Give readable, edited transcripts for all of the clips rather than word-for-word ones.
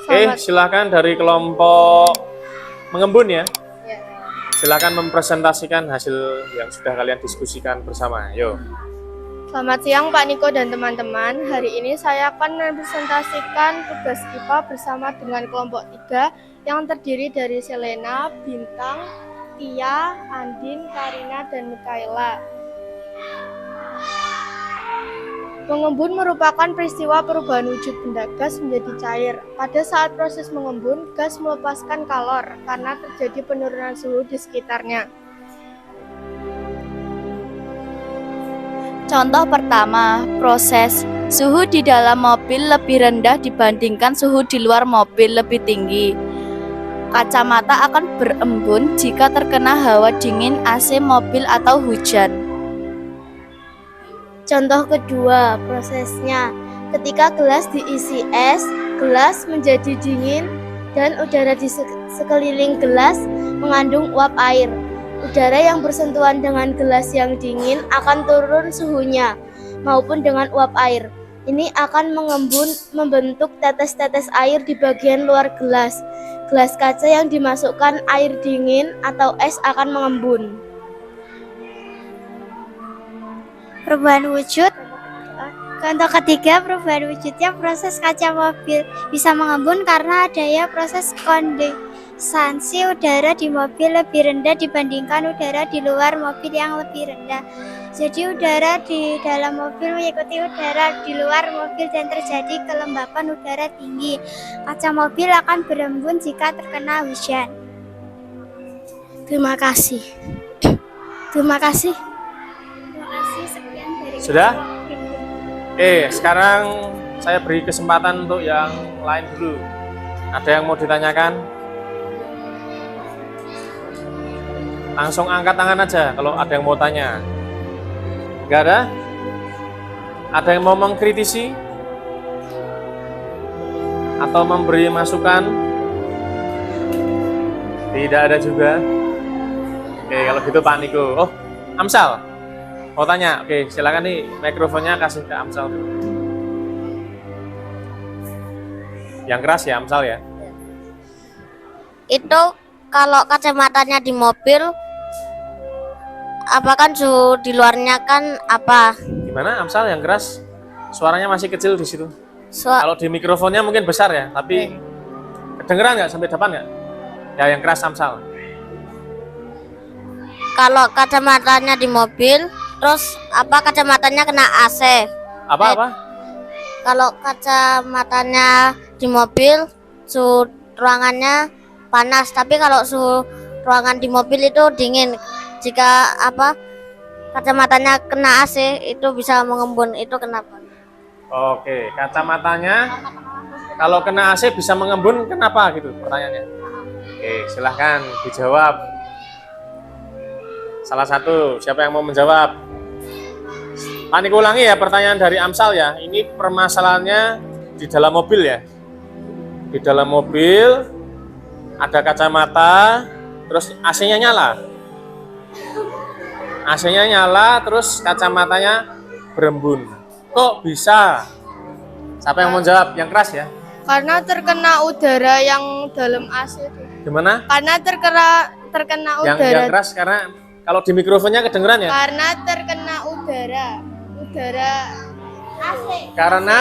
Silakan dari kelompok mengembun ya. Silakan mempresentasikan hasil yang sudah kalian diskusikan bersama. Yo. Selamat siang Pak Niko dan teman-teman. Hari ini saya akan mempresentasikan tugas IPA bersama dengan kelompok 3 yang terdiri dari Selena, Bintang, Tia, Andin, Karina, dan Mikaela. Mengembun merupakan peristiwa perubahan wujud benda gas menjadi cair. Pada saat proses mengembun, gas melepaskan kalor karena terjadi penurunan suhu di sekitarnya. Contoh pertama, proses suhu di dalam mobil lebih rendah dibandingkan suhu di luar mobil lebih tinggi. Kacamata akan berembun jika terkena hawa dingin AC mobil atau hujan. Contoh kedua, prosesnya. Ketika gelas diisi es, gelas menjadi dingin dan udara di sekeliling gelas mengandung uap air. Udara yang bersentuhan dengan gelas yang dingin akan turun suhunya maupun dengan uap air. Ini akan mengembun membentuk tetes-tetes air di bagian luar gelas. Gelas kaca yang dimasukkan air dingin atau es akan mengembun. Perubahan wujud. Contoh ketiga, perubahan wujudnya proses kaca mobil bisa mengembun karena adanya proses kondensasi udara di mobil lebih rendah dibandingkan udara di luar mobil yang lebih rendah. Jadi udara di dalam mobil mengikuti udara di luar mobil dan terjadi kelembapan udara tinggi. Kaca mobil akan berembun jika terkena hujan. Terima kasih. Sudah? Sekarang saya beri kesempatan untuk yang lain dulu. Ada yang mau ditanyakan? Langsung angkat tangan aja kalau ada yang mau tanya. Enggak ada? Ada yang mau mengkritisi? Atau memberi masukan? Tidak ada juga. Kalau gitu Pak Niko. Oh, Amsal. Mau tanya? Silakan nih, mikrofonnya kasih ke Amsal dulu. Yang keras ya Amsal ya? Itu kalau kacamatanya di mobil, apa kan suhu di luarnya kan apa? Gimana Amsal yang keras? Suaranya masih kecil di situ. Kalau di mikrofonnya mungkin besar ya, tapi kedengeran nggak sampai depan nggak? Ya yang keras Amsal. Kalau kacamatanya di mobil, terus apa kacamatanya kena AC? Apa? Kalau kacamatanya di mobil, suhu ruangannya panas, tapi kalau suhu ruangan di mobil itu dingin. Jika kacamatanya kena AC itu bisa mengembun. Itu kenapa? Kacamatanya kalau kena AC bisa mengembun, kenapa gitu pertanyaannya? Silahkan dijawab. Salah satu, siapa yang mau menjawab? Pak Niko ulangi ya pertanyaan dari Amsal ya. Ini permasalahannya di dalam mobil ya. Di dalam mobil ada kacamata, terus AC-nya nyala. AC-nya nyala, terus kacamatanya berembun. Kok bisa? Siapa yang mau jawab? Yang keras ya? Karena terkena udara yang dalam AC itu. Gimana? Karena terkena udara. Yang keras karena kalau di mikrofonnya kedengeran ya? Karena terkena udara AC. Karena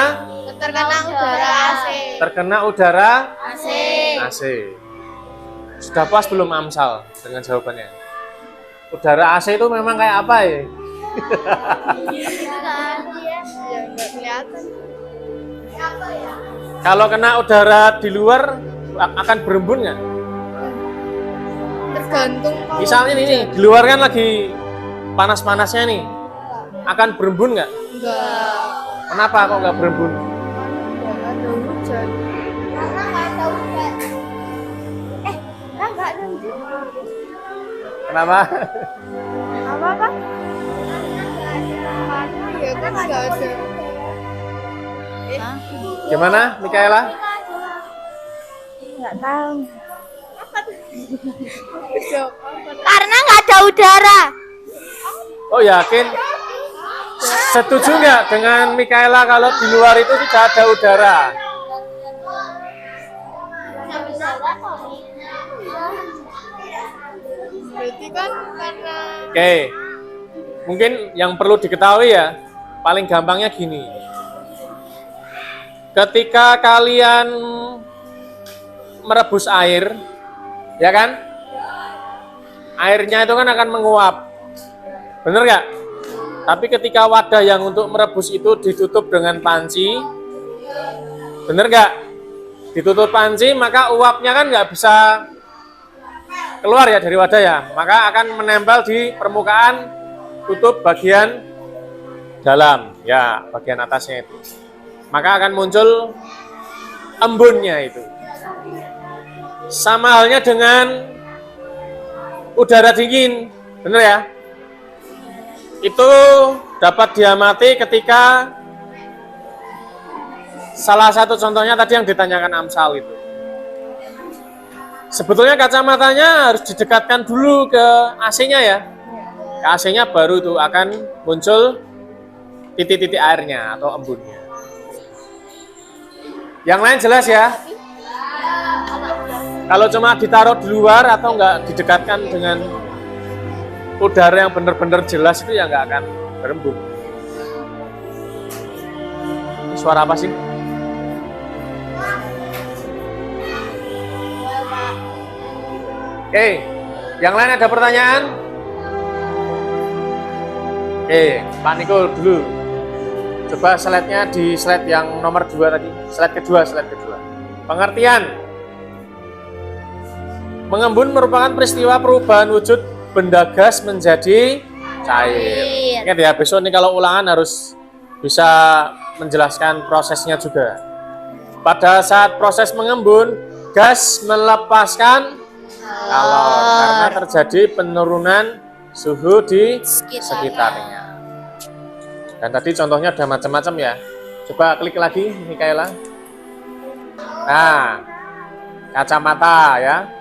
Terkena udara AC. terkena udara AC. AC. Sudah puas belum Amsal dengan jawabannya? Udara AC itu memang kayak apa ya? Ya nggak kelihatan. Kalau kena udara di luar akan berembun nggak? Tergantung. Misalnya ini di luar kan lagi panas-panasnya nih, akan berembun nggak? Enggak. Kenapa kok nggak berembun? Enggak ada hujan. Karena nggak ada hujan. Nggak ada hujan. Kenapa? Apa? Ya kan nggak ada. Gimana, Mikaela? Nggak tahu. Karena nggak ada udara. Oh yakin? Setuju nggak dengan Mikaela kalau di luar itu tidak ada udara? Berarti kan karena Oke, mungkin yang perlu diketahui ya, paling gampangnya gini. Ketika kalian merebus air, ya kan? Airnya itu kan akan menguap, bener nggak? Tapi ketika wadah yang untuk merebus itu ditutup dengan panci, bener nggak? Ditutup panci, maka uapnya kan nggak bisa keluar ya dari wadah ya, maka akan menempel di permukaan tutup bagian dalam, ya bagian atasnya itu. Maka akan muncul embunnya itu. Sama halnya dengan udara dingin, bener ya? Itu dapat diamati ketika salah satu contohnya tadi yang ditanyakan Amsal itu. Sebetulnya kacamatanya harus didekatkan dulu ke AC-nya ya. Ke AC-nya baru itu akan muncul titik-titik airnya atau embunnya. Yang lain jelas ya? Kalau cuma ditaruh di luar atau enggak didekatkan dengan udara yang benar-benar jelas itu ya enggak akan berembun. Ini suara apa sih? Oke, yang lain ada pertanyaan? Oke, Pak Niko dulu. Coba slide-nya di slide yang nomor 2 tadi. Slide kedua. Pengertian. Mengembun merupakan peristiwa perubahan wujud benda gas menjadi cair. Ingat ya, besok nih kalau ulangan harus bisa menjelaskan prosesnya juga. Pada saat proses mengembun, gas melepaskan kalor karena terjadi penurunan suhu di sekitarnya. Dan tadi contohnya ada macam-macam ya. Coba klik lagi, Mikaela. Nah, kacamata ya.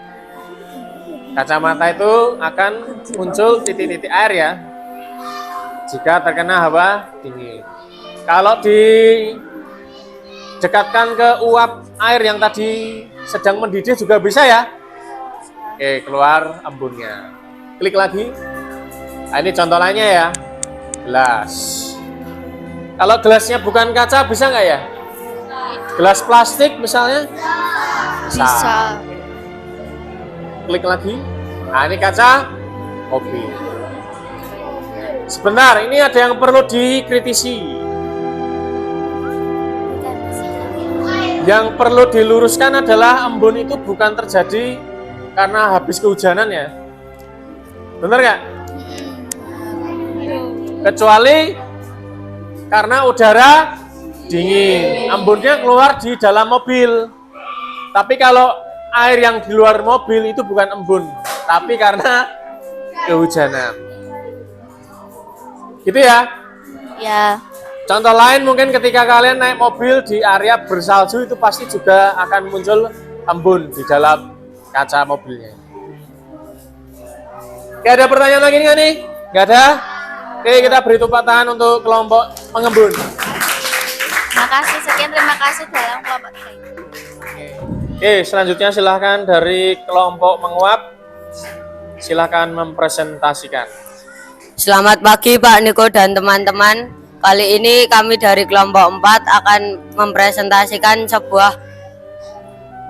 Kacamata itu akan muncul titik-titik air ya, jika terkena hawa dingin. Kalau didekatkan ke uap air yang tadi sedang mendidih juga bisa ya. Oke, keluar embunnya. Klik lagi. Nah, ini contoh lainnya ya. Gelas. Kalau gelasnya bukan kaca bisa nggak ya? Gelas plastik misalnya? Bisa. Klik lagi. Nah, ini kaca kopi. Sebentar, ini ada yang perlu dikritisi. Yang perlu diluruskan adalah embun itu bukan terjadi karena habis kehujanan ya. Bener nggak? Kecuali karena udara dingin. Embunnya keluar di dalam mobil. Tapi kalau air yang di luar mobil itu bukan embun, tapi karena kehujanan. Gitu ya? Ya. Contoh lain mungkin ketika kalian naik mobil di area bersalju itu pasti juga akan muncul embun di dalam kaca mobilnya. Oke, ada pertanyaan lagi nggak nih? Nggak ada? Oke, kita beri tepuk tangan untuk kelompok pengembun. Makasih, sekian terima kasih dalam kelompok saya. Oke, selanjutnya silahkan dari kelompok menguap. Silahkan mempresentasikan. Selamat pagi Pak Niko dan teman-teman. Kali ini kami dari kelompok 4 akan mempresentasikan sebuah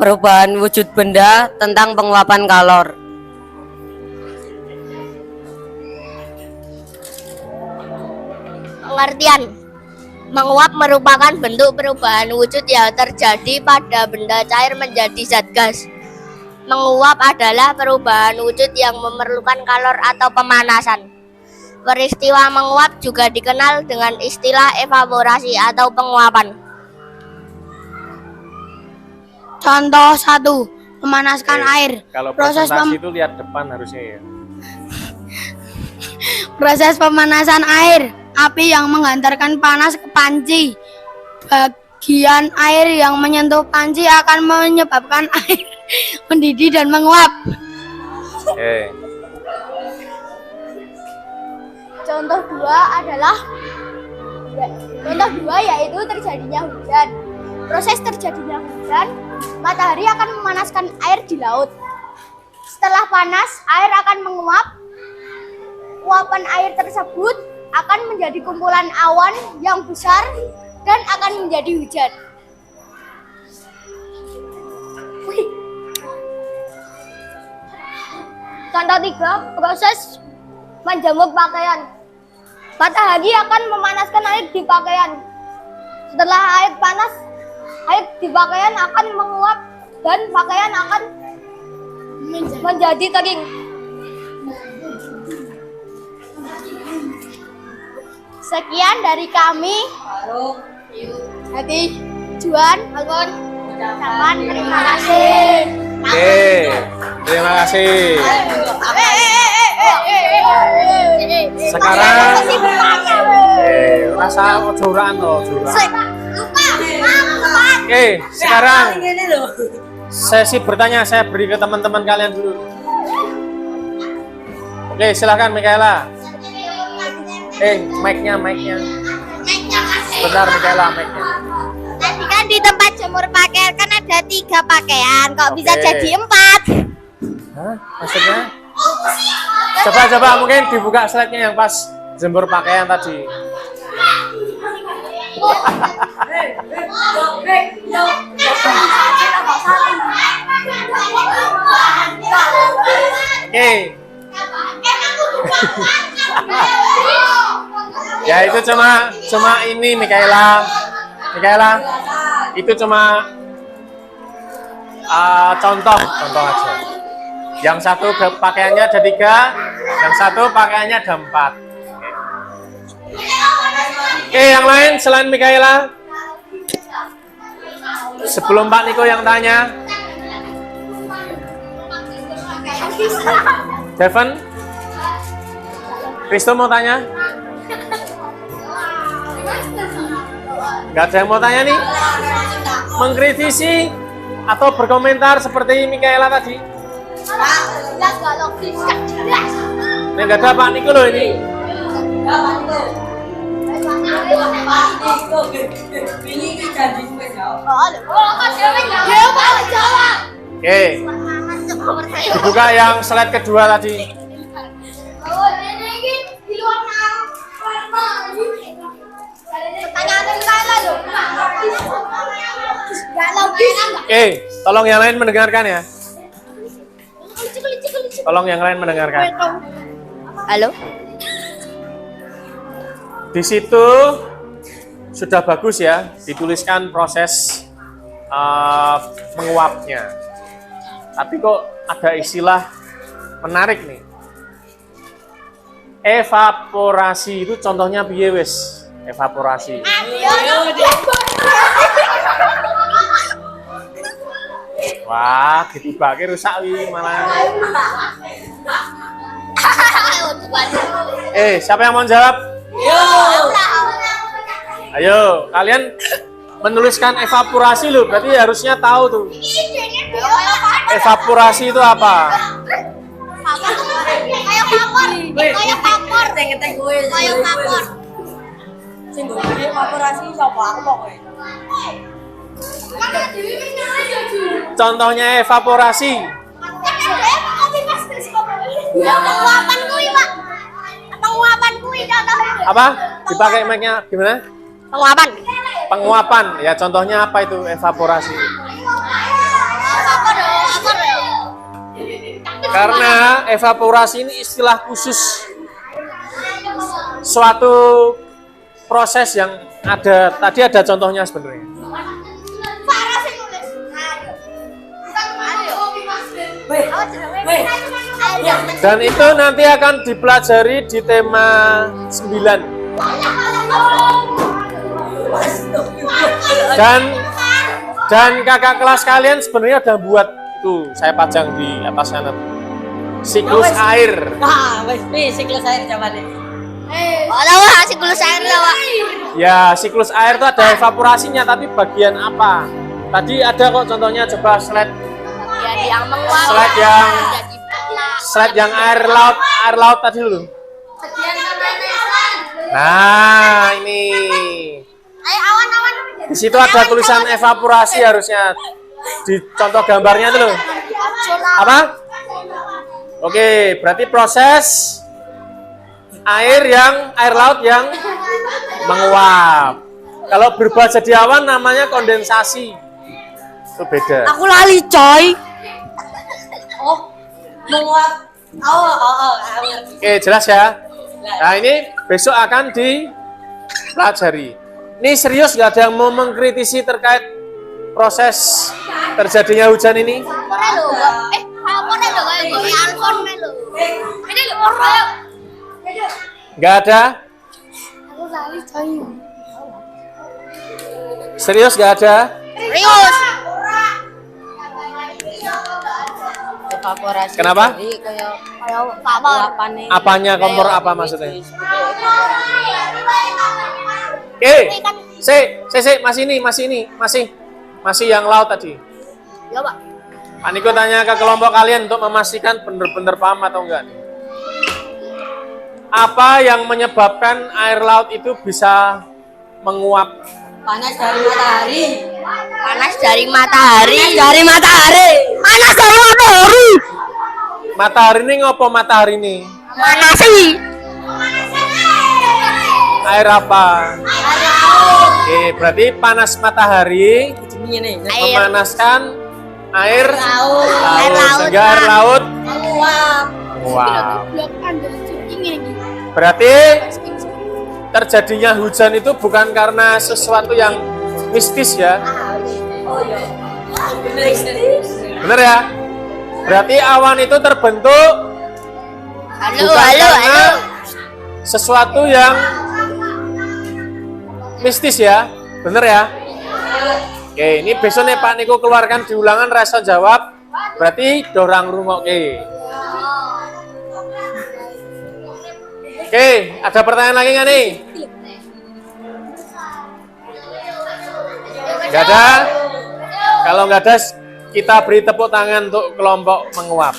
perubahan wujud benda tentang penguapan kalor. Pengertian. Menguap merupakan bentuk perubahan wujud yang terjadi pada benda cair menjadi zat gas. Menguap adalah perubahan wujud yang memerlukan kalor atau pemanasan. Peristiwa menguap juga dikenal dengan istilah evaporasi atau penguapan. Contoh 1, memanaskan air. Kalau Proses presentasi itu lihat depan harusnya ya. Proses pemanasan air. Api yang menghantarkan panas ke panci. Bagian air yang menyentuh panci akan menyebabkan air mendidih dan menguap. Oke. contoh 2 adalah yaitu terjadinya hujan. Proses terjadinya hujan Matahari akan memanaskan air di laut. Setelah panas, air akan menguap. Uapan air tersebut akan menjadi kumpulan awan yang besar dan akan menjadi hujan. Contoh 3, proses menjemur pakaian. Matahari akan memanaskan air di pakaian. Setelah air panas, air di pakaian akan menguap dan pakaian akan menjadi kering. Sekian dari kami. Hati, Juan, Algon, Saman, terima kasih. Oke, terima kasih. Sekarang rasa curang toh, curang. Oke, sekarang sesi bertanya saya beri ke teman-teman kalian dulu. Oke, silakan Mikaela. Mic-nya. Sebentar Mikaela, mic-nya. Tadi kan di tempat jemur pakaian kan ada 3 pakaian, kok bisa Oke. jadi 4? Hah? Maksudnya? Coba mungkin dibuka slide-nya yang pas jemur pakaian tadi. Oke. Ya itu cuma ini Mikaela, itu cuma contoh aja. Yang satu pakaiannya ada 3, yang satu pakaiannya ada 4. Oke, yang lain selain Mikaela. Sebelum Pak Niko yang tanya. Devon? Kristo mau tanya? Gak ada yang mau tanya nih? Mengkritisi atau berkomentar seperti Mikaela tadi? Ini gak ada Pak Niko loh ini. Oke, dibuka yang slide kedua tadi. Oke, tolong yang lain mendengarkan ya. Tolong yang lain mendengarkan. Halo? Di situ sudah bagus ya, dituliskan proses menguapnya. Tapi kok ada istilah menarik nih. Evaporasi itu contohnya piye wis? Evaporasi. Wah, ditibake rusak wi malah. Siapa yang mau jawab? Ayo, kalian menuliskan evaporasi loh, berarti harusnya tahu tuh. Evaporasi itu apa? Contohnya evaporasi. Apa? Dipakai mic-nya gimana? Penguapan. Ya contohnya apa itu evaporasi? Karena evaporasi ini istilah khusus suatu proses yang tadi ada contohnya sebenarnya. Dan itu nanti akan dipelajari di tema 9. Dan kakak kelas kalian sebenarnya udah buat itu, saya pajang di atas sana. Siklus air. Siklus air coba deh. Siklus air lawa. Ya, siklus air itu ada evaporasinya, tapi bagian apa? Tadi ada kok contohnya, coba slide Yang menguap. Slide yang air laut tadi dulu. Nah, ini. Di situ ada tulisan evaporasi harusnya. Di contoh gambarnya itu loh. Apa? Oke, berarti proses air laut yang menguap. Kalau berubah jadi awan namanya kondensasi. Itu beda. Aku lali coy. Oh, menguap. Oke, jelas ya. Nah, ini besok akan dipelajari. Ini serius nggak ada yang mau mengkritisi terkait proses terjadinya hujan ini? Nggak ada? Serius nggak ada? Serius. Evaporasi. Kenapa? Jadi kayak Apa? Apanya kompor apa maksudnya? Oke, masih yang laut tadi. Ya, Pak. Pak Niko tanya ke kelompok kalian untuk memastikan benar-benar paham atau enggak nih. Apa yang menyebabkan air laut itu bisa menguap? Panas dari matahari. Panas dari matahari. Dari matahari. Panas dari matahari. Matahari ini ngopo matahari ini? Panas sih. Air apa? Oke, berarti panas matahari memanaskan air laut. Sehingga air laut menguap. Berarti terjadinya hujan itu bukan karena sesuatu yang mistis ya. Bener ya? Berarti awan itu terbentuk bukan karena sesuatu yang mistis ya. Bener ya? Oke, ini besok nih Pak Niko keluarkan di ulangan rasa jawab. Berarti dorang rumah. Oke, ada pertanyaan lagi nggak nih? Nggak ada? Kalau nggak ada, kita beri tepuk tangan untuk kelompok menguap.